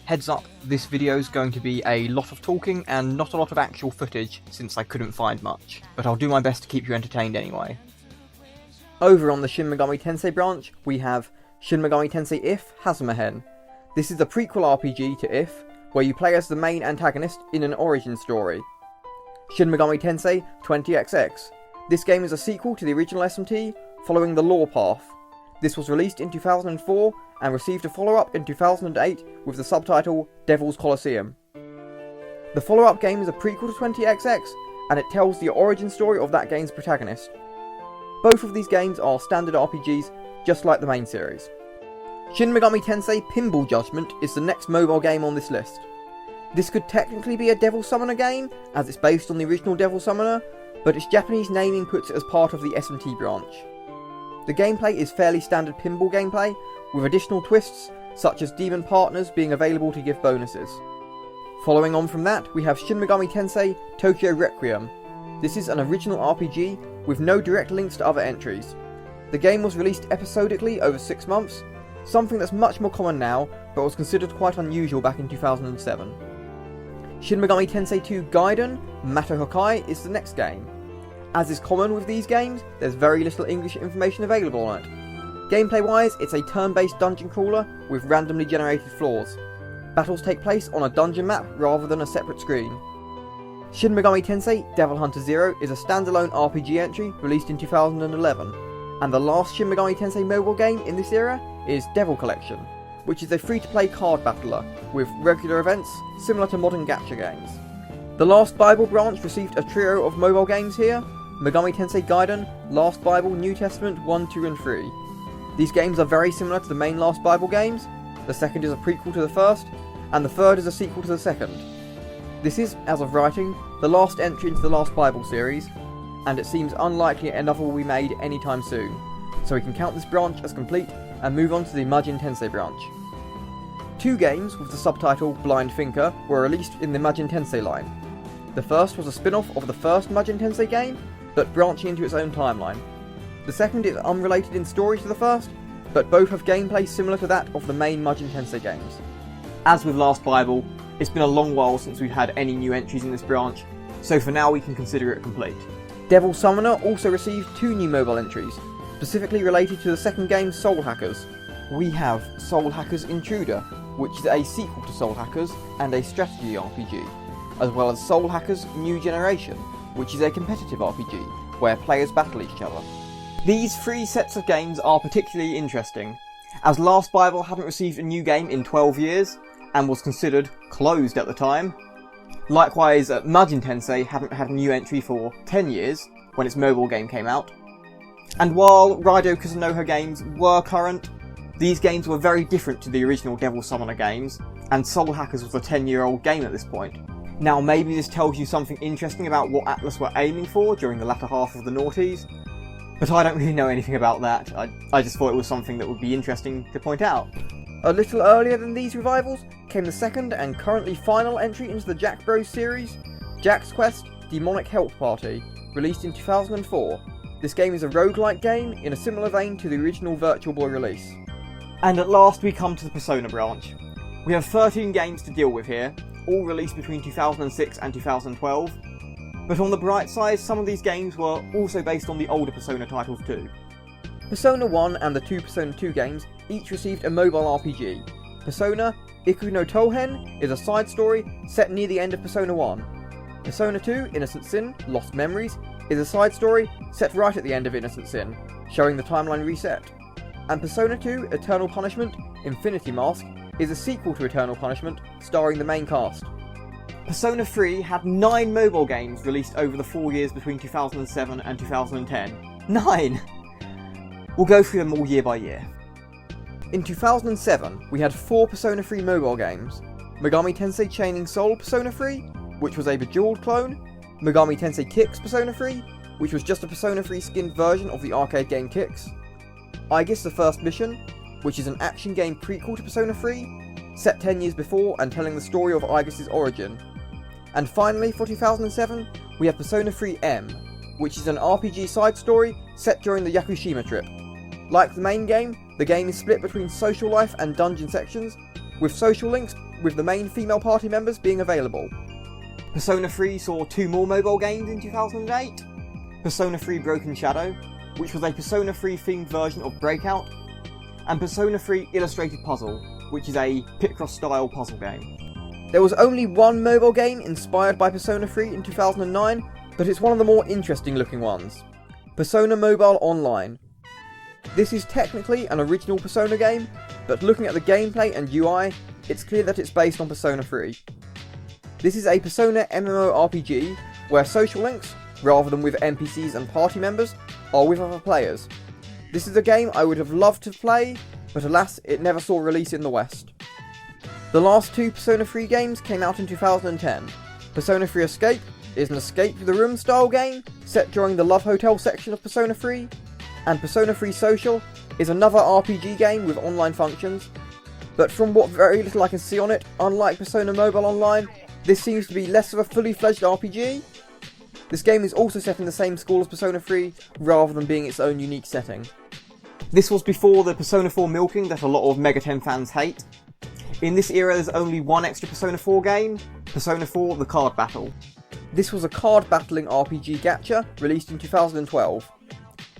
Heads up, this video is going to be a lot of talking and not a lot of actual footage since I couldn't find much, but I'll do my best to keep you entertained anyway. Over on the Shin Megami Tensei branch, we have Shin Megami Tensei If Hazamahen. This is a prequel RPG to If, where you play as the main antagonist in an origin story. Shin Megami Tensei 20XX. This game is a sequel to the original SMT, following the lore path. This was released in 2004 and received a follow-up in 2008 with the subtitle Devil's Colosseum. The follow-up game is a prequel to 20XX, and it tells the origin story of that game's protagonist. Both of these games are standard RPGs, just like the main series. Shin Megami Tensei Pinball Judgment is the next mobile game on this list. This could technically be a Devil Summoner game, as it's based on the original Devil Summoner, but its Japanese naming puts it as part of the SMT branch. The gameplay is fairly standard pinball gameplay, with additional twists, such as demon partners being available to give bonuses. Following on from that, we have Shin Megami Tensei Tokyo Requiem. This is an original RPG with no direct links to other entries. The game was released episodically over 6 months, something that's much more common now, but was considered quite unusual back in 2007. Shin Megami Tensei 2 Gaiden Mato Hokai is the next game. As is common with these games, there's very little English information available on it. Gameplay wise, it's a turn-based dungeon crawler with randomly generated floors. Battles take place on a dungeon map rather than a separate screen. Shin Megami Tensei Devil Hunter Zero is a standalone RPG entry released in 2011, and the last Shin Megami Tensei mobile game in this era is Devil Collection, which is a free-to-play card battler with regular events similar to modern gacha games. The Last Bible branch received a trio of mobile games here: Megami Tensei Gaiden, Last Bible, New Testament 1, 2 and 3. These games are very similar to the main Last Bible games. The second is a prequel to the first, and the third is a sequel to the second. This is, as of writing, the last entry into the Last Bible series, and it seems unlikely another will be made anytime soon, so we can count this branch as complete and move on to the Majin Tensei branch. 2 games with the subtitle Blind Thinker were released in the Majin Tensei line. The first was a spin-off of the first Majin Tensei game, but branching into its own timeline. The second is unrelated in story to the first, but both have gameplay similar to that of the main Majin Tensei games. As with Last Bible, it's been a long while since we've had any new entries in this branch, so for now we can consider it complete. Devil Summoner also received 2 new mobile entries, specifically related to the second game Soul Hackers. We have Soul Hackers Intruder, which is a sequel to Soul Hackers and a strategy RPG, as well as Soul Hackers New Generation, which is a competitive RPG, where players battle each other. These 3 sets of games are particularly interesting, as Last Bible hadn't received a new game in 12 years, and was considered closed at the time. Likewise, Majin Tensei hadn't had a new entry for 10 years, when its mobile game came out. And while Raido Kuzunoha games were current, these games were very different to the original Devil Summoner games, and Soul Hackers was a 10-year-old game at this point. Now maybe this tells you something interesting about what Atlus were aiming for during the latter half of the noughties, but I don't really know anything about that. I just thought it was something that would be interesting to point out. A little earlier than these revivals came the second and currently final entry into the Jack Bros series, Jack's Quest Demonic Help Party, released in 2004. This game is a roguelike game in a similar vein to the original Virtual Boy release. And at last we come to the Persona branch. We have 13 games to deal with here, all released between 2006 and 2012, but on the bright side, some of these games were also based on the older Persona titles too. Persona 1 and the 2 Persona 2 games each received a mobile RPG. Persona Iku no Touhen is a side story set near the end of Persona 1. Persona 2 Innocent Sin Lost Memories is a side story set right at the end of Innocent Sin, showing the timeline reset. And Persona 2 Eternal Punishment Infinity Mask is a sequel to Eternal Punishment, starring the main cast. Persona 3 had 9 mobile games released over the 4 years between 2007 and 2010. 9! We'll go through them all year by year. In 2007, we had 4 Persona 3 mobile games: Megami Tensei Chaining Soul Persona 3, which was a Bejeweled clone; Megami Tensei Kicks Persona 3, which was just a Persona 3 skinned version of the arcade game Kicks; Aegis the First Mission, which is an action game prequel to Persona 3, set 10 years before and telling the story of Aegis' origin. And finally, for 2007, we have Persona 3 M, which is an RPG side story set during the Yakushima trip. Like the main game, the game is split between social life and dungeon sections, with social links with the main female party members being available. Persona 3 saw 2 more mobile games in 2008. Persona 3 Broken Shadow, which was a Persona 3 themed version of Breakout, and Persona 3 Illustrated Puzzle, which is a Picross style puzzle game. There was only one mobile game inspired by Persona 3 in 2009, but it's one of the more interesting looking ones. Persona Mobile Online. This is technically an original Persona game, but looking at the gameplay and UI, it's clear that it's based on Persona 3. This is a Persona MMORPG, where social links, rather than with NPCs and party members, are with other players. This is a game I would have loved to play, but alas, it never saw release in the West. The last 2 Persona 3 games came out in 2010. Persona 3 Escape is an escape to the room style game, set during the Love Hotel section of Persona 3, and Persona 3 Social is another RPG game with online functions, but from what very little I can see on it, unlike Persona Mobile Online, this seems to be less of a fully fledged RPG. This game is also set in the same school as Persona 3, rather than being its own unique setting. This was before the Persona 4 milking that a lot of Megaten fans hate. In this era there's only one extra Persona 4 game, Persona 4 The Card Battle. This was a card battling RPG gacha, released in 2012.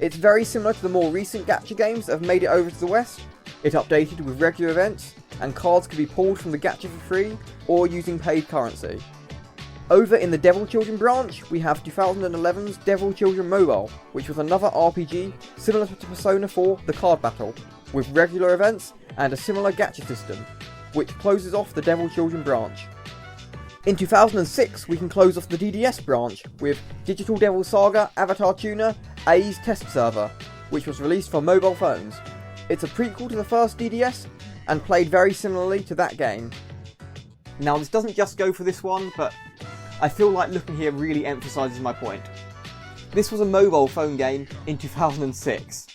It's very similar to the more recent gacha games that have made it over to the West. It updated with regular events, and cards could be pulled from the gacha for free, or using paid currency. Over in the Devil Children branch, we have 2011's Devil Children Mobile, which was another RPG similar to Persona 4 The Card Battle, with regular events and a similar gacha system, which closes off the Devil Children branch. In 2006, we can close off the DDS branch with Digital Devil Saga Avatar Tuner A's Test Server, which was released for mobile phones. It's a prequel to the first DDS, and played very similarly to that game. Now this doesn't just go for this one, but I feel like looking here really emphasises my point. This was a mobile phone game in 2006.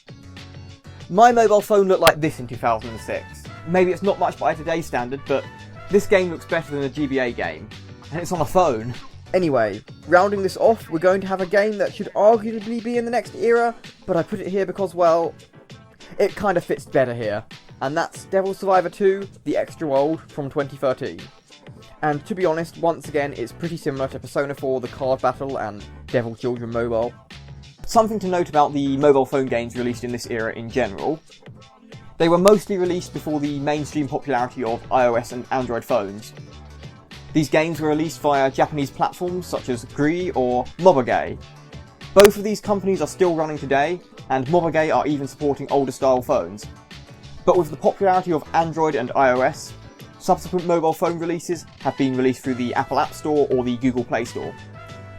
My mobile phone looked like this in 2006. Maybe it's not much by today's standard, but this game looks better than a GBA game, and it's on a phone. Anyway, rounding this off, we're going to have a game that should arguably be in the next era, but I put it here because, well, it kind of fits better here. And that's Devil Survivor 2, The Extra World from 2013. And to be honest, once again, it's pretty similar to Persona 4, The Card Battle, and Devil Children Mobile. Something to note about the mobile phone games released in this era in general. They were mostly released before the mainstream popularity of iOS and Android phones. These games were released via Japanese platforms such as GREE or Mobage. Both of these companies are still running today, and Mobage are even supporting older style phones. But with the popularity of Android and iOS, subsequent mobile phone releases have been released through the Apple App Store or the Google Play Store.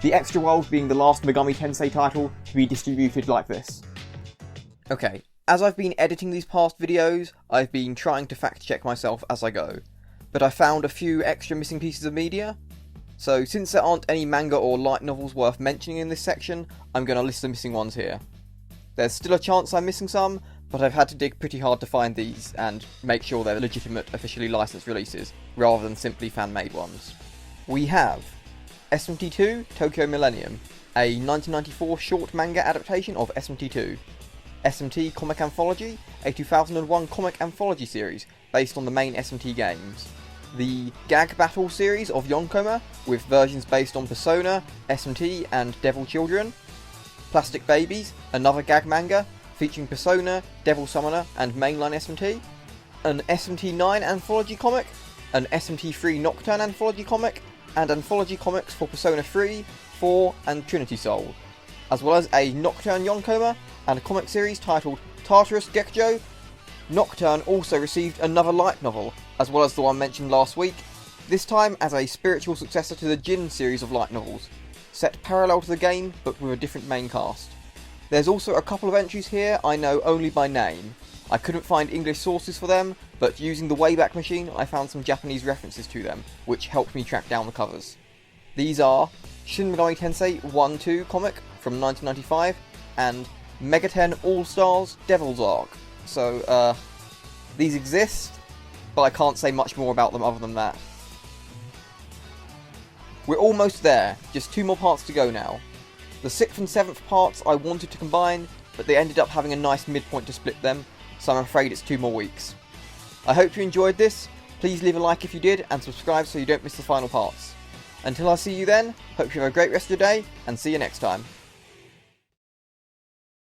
The Extra World being the last Megami Tensei title to be distributed like this. Okay, as I've been editing these past videos, I've been trying to fact check myself as I go, but I found a few extra missing pieces of media. So since there aren't any manga or light novels worth mentioning in this section, I'm going to list the missing ones here. There's still a chance I'm missing some, but I've had to dig pretty hard to find these and make sure they're legitimate, officially licensed releases, rather than simply fan-made ones. We have Smt 2 Tokyo Millennium, a 1994 short manga adaptation of Smt 2. Smt Comic Anthology, a 2001 comic anthology series based on the main Smt games. The Gag Battle series of Yonkoma, with versions based on Persona, Smt and Devil Children. Plastic Babies, another gag manga, featuring Persona, Devil Summoner and mainline Smt. An Smt 9 anthology comic, an Smt 3 Nocturne anthology comic, and anthology comics for Persona 3, 4 and Trinity Soul, as well as a Nocturne Yonkoma and a comic series titled Tartarus Gekjo. Nocturne also received another light novel, as well as the one mentioned last week, this time as a spiritual successor to the Jin series of light novels, set parallel to the game but with a different main cast. There's also a couple of entries here I know only by name. I couldn't find English sources for them, but using the Wayback Machine I found some Japanese references to them, which helped me track down the covers. These are Shin Megami Tensei 1-2 comic from 1995, and Megaten All-Stars Devil's Arc. So, these exist, but I can't say much more about them other than that. We're almost there, just 2 more parts to go now. The 6th and 7th parts I wanted to combine, but they ended up having a nice midpoint to split them, so I'm afraid it's 2 more weeks. I hope you enjoyed this. Please leave a like if you did, and subscribe so you don't miss the final parts. Until I see you then, hope you have a great rest of your day, and see you next time.